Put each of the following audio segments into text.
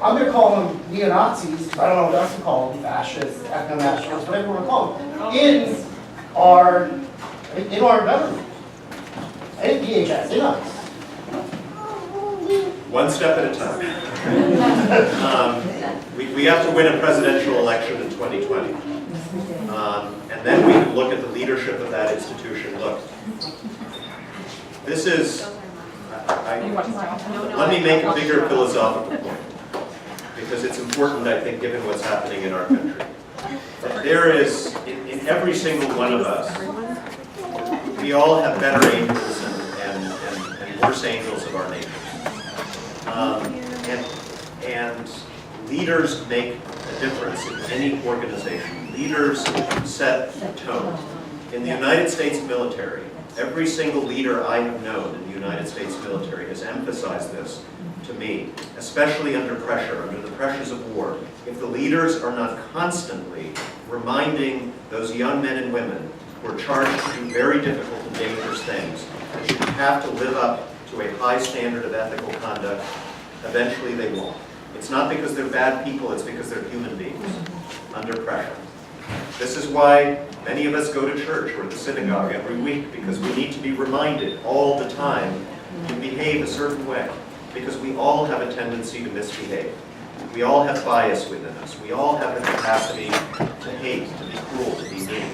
I'm going to call them neo-Nazis. I don't know what else to call them, fascists, ethno-nationalists, whatever you want to call them, in our government. And DHS, in us. One step at a time. We have to win a presidential election in 2020. And then we can look at the leadership of that institution. Look, this is, let me make a bigger philosophical point, because it's important, I think, given what's happening in our country. There is, in every single one of us, we all have better angels and worse angels of our nature. And leaders make a difference in any organization. Leaders set the tone. In the United States military, every single leader I have known in the United States military has emphasized this to me, especially under pressure, under the pressures of war. If the leaders are not constantly reminding those young men and women who are charged to do very difficult and dangerous things that you have to live up to a high standard of ethical conduct, eventually they won't. It's not because they're bad people, it's because they're human beings under pressure. This is why many of us go to church or the synagogue every week, because we need to be reminded all the time to behave a certain way, because we all have a tendency to misbehave. We all have bias within us. We all have the capacity to hate, to be cruel, to be mean.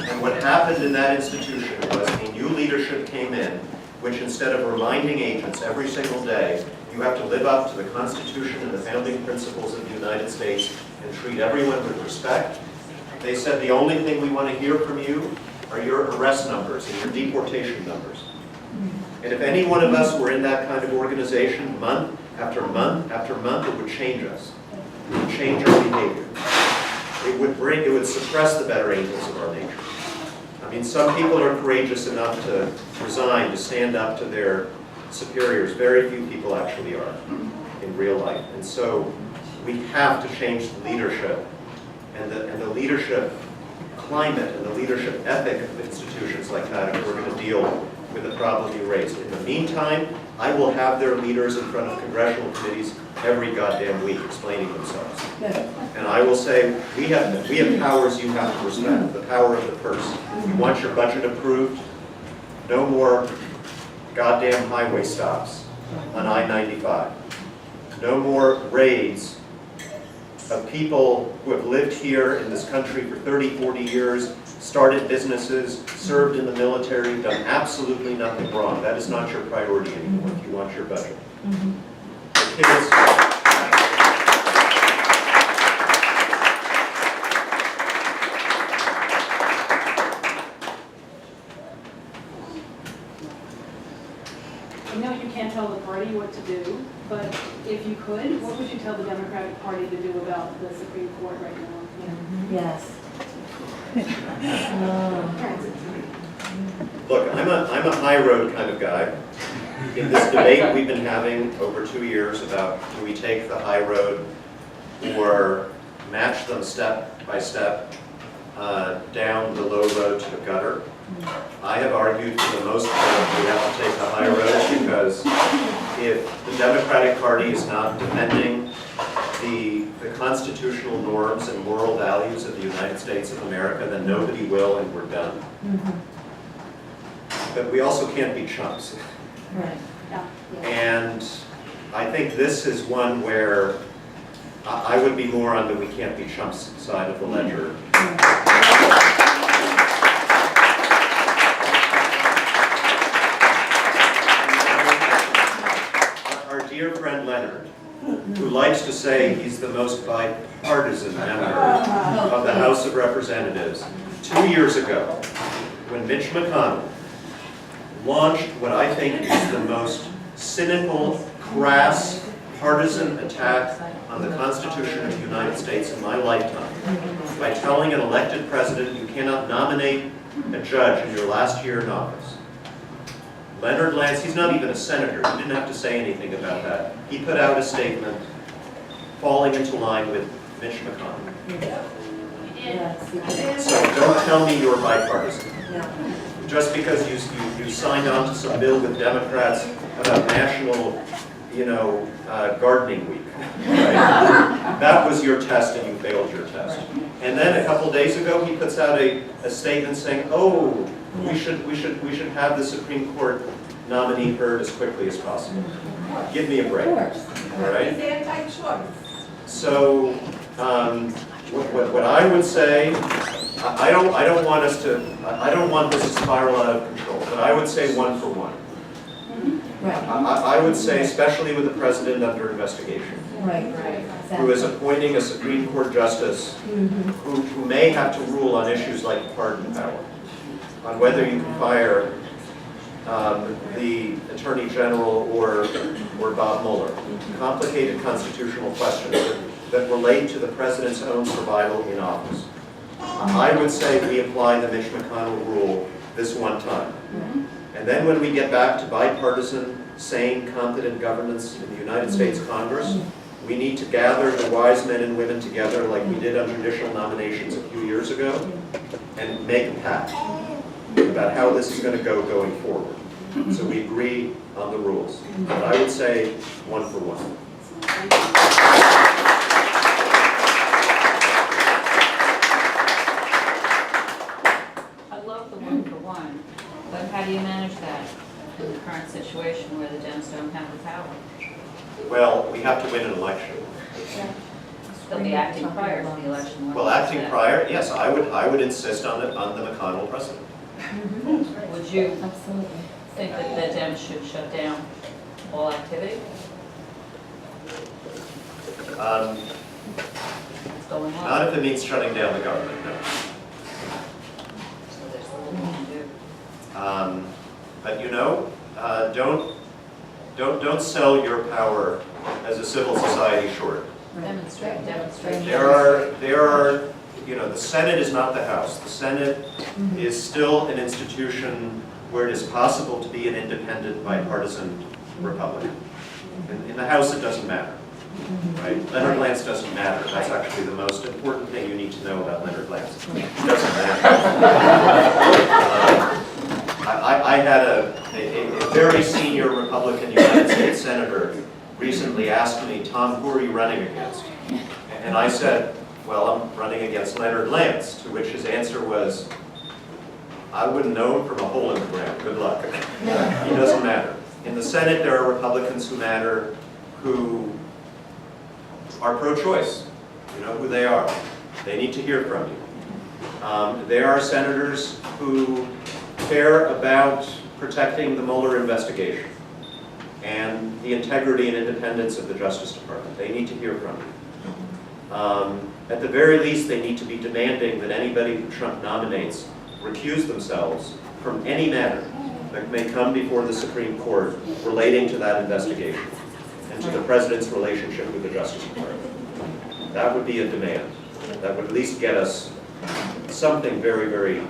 And what happened in that institution was a new leadership came in, which instead of reminding agents every single day, you have to live up to the Constitution and the founding principles of the United States and treat everyone with respect. They said the only thing we want to hear from you are your arrest numbers and your deportation numbers. And if any one of us were in that kind of organization, month after month after month, it would change us. It would change our behavior. It would suppress the better angels of our nature. I mean, some people are courageous enough to resign, to stand up to their superiors. Very few people actually are in real life. And so we have to change the leadership and the leadership climate and the leadership ethic of institutions like that if we're going to deal with the problem you raised. In the meantime, I will have their leaders in front of congressional committees every goddamn week explaining themselves. And I will say, we have powers you have to respect, the power of the purse. You want your budget approved? No more goddamn highway stops on I-95. No more raids of people who have lived here in this country for 30, 40 years, started businesses, served in the military, done absolutely nothing wrong. That is not your priority anymore if you want your budget. The kids, You can't tell the party what to do, but if you could, what would you tell the Democratic Party to do about the Supreme Court right now? Yes. Look, I'm a high road kind of guy. In this debate we've been having over 2 years about do we take the high road or match them step by step down the low road to the gutter. I have argued for the most part we have to take the high road because if the Democratic Party is not defending the constitutional norms and moral values of the United States of America, then nobody will, and we're done. But we also can't be chumps. Right. And I think this is one where I would be more on the we can't be chumps side of the ledger. Our dear friend Leonard, who likes to say he's the most bipartisan member of the House of Representatives, 2 years ago, when Mitch McConnell launched what I think is the most cynical, crass, partisan attack on the Constitution of the United States in my lifetime by telling an elected president you cannot nominate a judge in your last year in office. Leonard Lance, he's not even a senator, he didn't have to say anything about that. He put out a statement falling into line with Mitch McConnell. So don't tell me you're bipartisan. Just because you signed on to some bill with Democrats about national gardening week. Right? That was your test and you failed your test. And then a couple days ago, he puts out a statement saying, oh, we should have the Supreme Court nominee heard as quickly as possible. Give me a break. All right? So, what I would say, I don't want this to spiral out of control, but I would say 1 for 1. I would say, especially with the president under investigation, who is appointing a Supreme Court justice who may have to rule on issues like pardon power, on whether you can fire the Attorney General or Bob Mueller. Complicated constitutional questions that relate to the president's own survival in office. I would say we apply the Mitch McConnell rule this one time. And then when we get back to bipartisan, sane, competent governance in the United States Congress, we need to gather the wise men and women together like we did on judicial nominations a few years ago and make a pact about how this is going to go going forward. So we agree on the rules. But I would say 1 for 1. But how do you manage that in the current situation where the Dems don't have the power? Well, we have to win an election. They'll be acting prior to the election. Well, acting prior, yes, I would insist on the McConnell precedent. Would you think that the Dems should shut down all activity? What's going on? Not if it means shutting down the government, no. So there's a little more to do. But don't sell your power as a civil society short. Demonstrate. There are, the Senate is not the House. The Senate is still an institution where it is possible to be an independent, bipartisan Republican. In the House, it doesn't matter, right? Leonard Lance doesn't matter. That's actually the most important thing you need to know about Leonard Lance. It doesn't matter. I had a very senior Republican United States Senator recently asked me, Tom, who are you running against? And I said, well, I'm running against Leonard Lance, to which his answer was, I wouldn't know him from a hole in the ground. Good luck. He doesn't matter. In the Senate, there are Republicans who matter, who are pro-choice. You know who they are. They need to hear from you. There are senators who care about protecting the Mueller investigation and the integrity and independence of the Justice Department. They need to hear from you. At the very least, they need to be demanding that anybody who Trump nominates recuse themselves from any matter that may come before the Supreme Court relating to that investigation and to the President's relationship with the Justice Department. That would be a demand. That would at least get us something very, very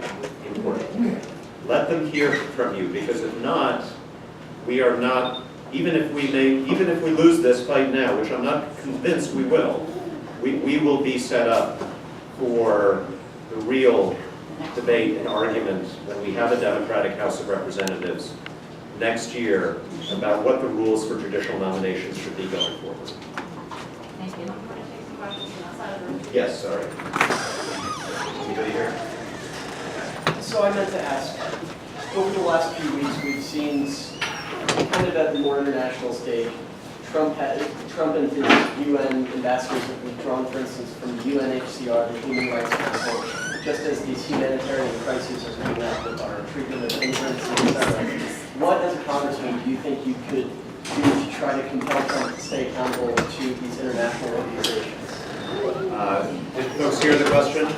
important. Let them hear from you, because if not, we are not, even if we lose this fight now, which I'm not convinced we will be set up for the real debate and argument when we have a Democratic House of Representatives next year about what the rules for judicial nominations should be going forward. Thank you. Yes, sorry. Anybody here? So I meant to ask, over the last few weeks, we've seen, kind of at the more international stage, Trump and his UN ambassadors have withdrawn, for instance, from the UNHCR, the Human Rights Council, just as these humanitarian crises are coming up with our treatment of immigrants, etc. What, as a congressman, do you think you could do to try to compel Trump to stay accountable to these international organizations? Did folks hear the question?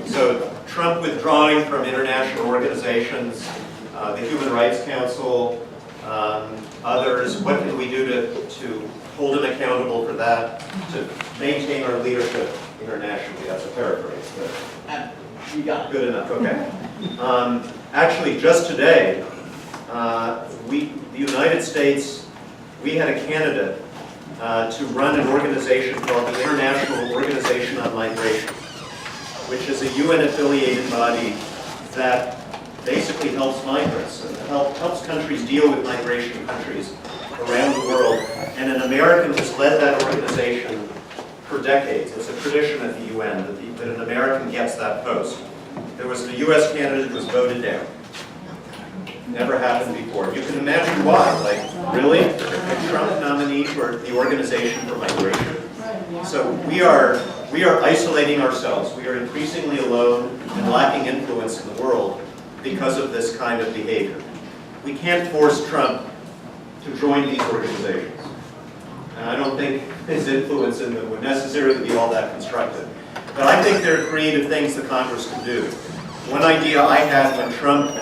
So Trump withdrawing from international organizations, the Human Rights Council, others, what can we do to hold him accountable for that, to maintain our leadership internationally? That's a paraphrase. But You got it. good enough, okay. Actually, just today, the United States, we had a candidate to run an organization called the International Organization on Migration, which is a UN-affiliated body that basically helps migrants and helps countries deal with migration countries around the world, and an American has led that organization for decades. It's a tradition at the UN that an American gets that post. There was a US candidate who was voted down. Never happened before. You can imagine why. Like, really? A Trump nominee for the Organization for Migration? So we are isolating ourselves. We are increasingly alone and lacking influence in the world because of this kind of behavior. We can't force Trump to join these organizations. And I don't think his influence in them would necessarily be all that constructive. But I think there are creative things the Congress can do. One idea I had when Trump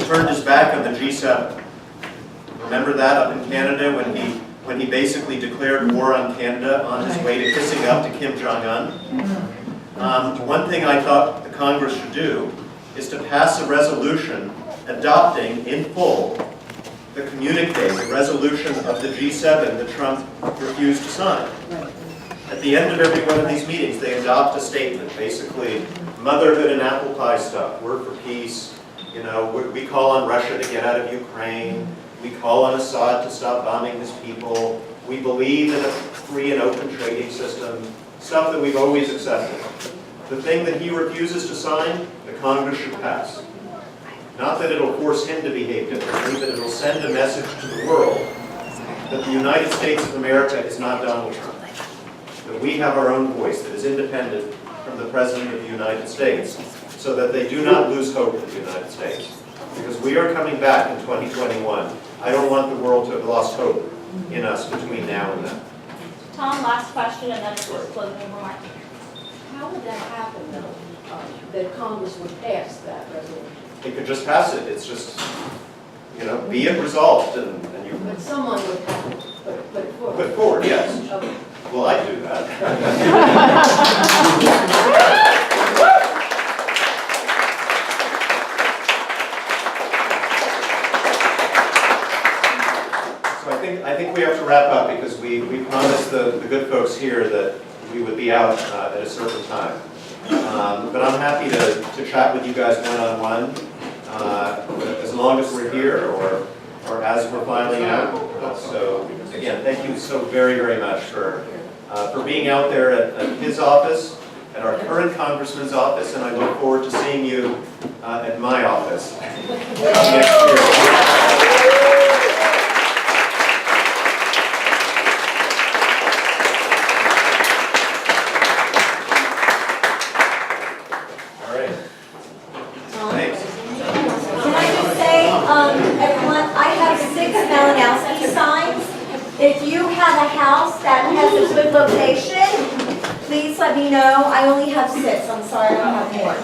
turned his back on the G7. Remember that up in Canada when he basically declared war on Canada on his way to kissing up to Kim Jong-un? One thing I thought the Congress should do is to pass a resolution adopting in full the communique, the resolution of the G7 that Trump refused to sign. At the end of every one of these meetings, they adopt a statement, basically motherhood and apple pie stuff, we're for peace, you know, we call on Russia to get out of Ukraine, we call on Assad to stop bombing his people, we believe in a free and open trading system, stuff that we've always accepted. The thing that he refuses to sign, the Congress should pass. Not that it'll force him to behave differently, but it'll send a message to the world that the United States of America is not Donald Trump. That we have our own voice that is independent from the President of the United States, so that they do not lose hope in the United States. Because we are coming back in 2021. I don't want the world to have lost hope in us between now and then. Tom, last question, and then we'll close the remark. How would that happen, though, that Congress would pass that resolution? They could just pass it. It's just, you know, be it resolved, and you But someone would have to put it forward. put forward, yes. Okay. Well, I do that. So I think we have to wrap up because we promised the good folks here that we would be out at a certain time. But I'm happy to chat with you guys one-on-one as long as we're here or as we're filing out. So again, thank you so very, very much for being out there at his office, at our current congressman's office, and I look forward to seeing you at my office next year. Can I just say, everyone, I have 6 Malinowski signs. If you have a house that has a good location, please let me know. I only have 6. I'm sorry, I don't have more.